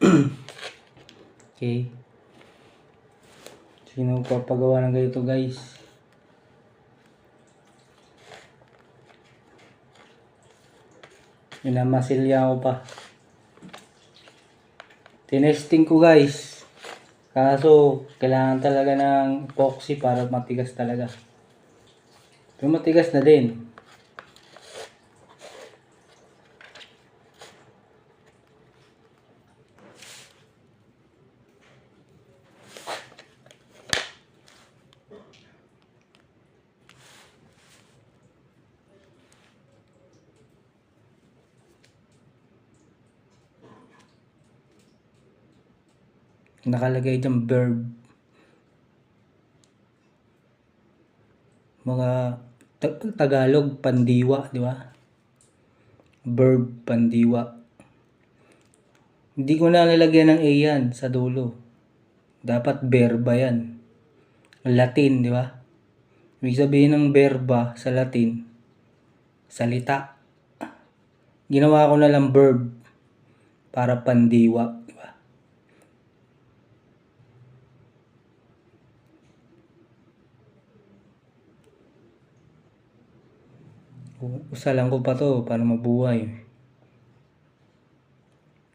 Okay. Sino papagawa ng ganito guys? Minamasilya ko pa. Tinesting ko guys. Kaso, kailangan talaga ng epoxy para matigas talaga. Pero matigas na din. Nakalagay dyan verb. Mga Tagalog, pandiwa, di ba? Verb, pandiwa. Hindi ko na nalagyan ng A yan sa dulo. Dapat berba yan. Latin, di ba? Ibig sabihin ng berba sa Latin, salita. Ginawa ko na lang verb para pandiwa. Usalan ko pa to para mabuhay.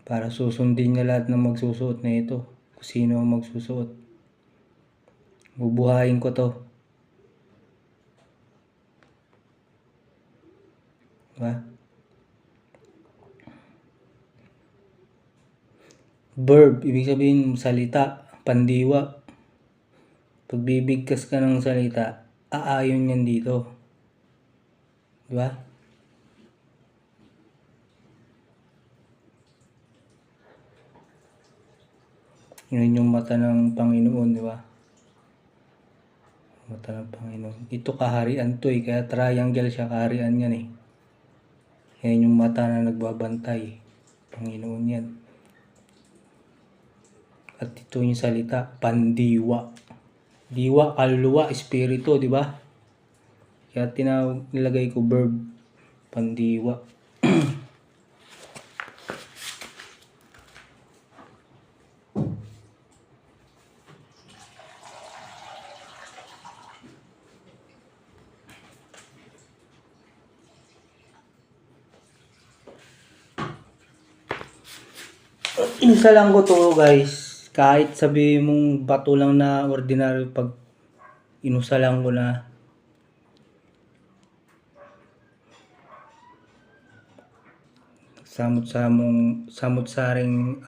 Para susundin niya lahat ng magsusuot na ito. Kung sino ang magsusuot. Bubuhayin ko to. Diba? Verb, ibig sabihin salita, pandiwa. Pag bibigkas ka ng salita, aayon yan dito. Diba? Yun yung mata ng Panginoon, di ba? Mata ng Panginoon. Ito kaharian to eh. Kaya triangle siya, kaharian yan eh. Yan yung mata na nagbabantay. Panginoon yan. At ito yung salita, pandiwa. Diwa, kaluluwa, espiritu, di ba? Kaya nilagay ko verb, pandiwa. Insalang ko to guys. Kahit sabi mong bato lang na ordinary, pag inusalang ko na, samot-saring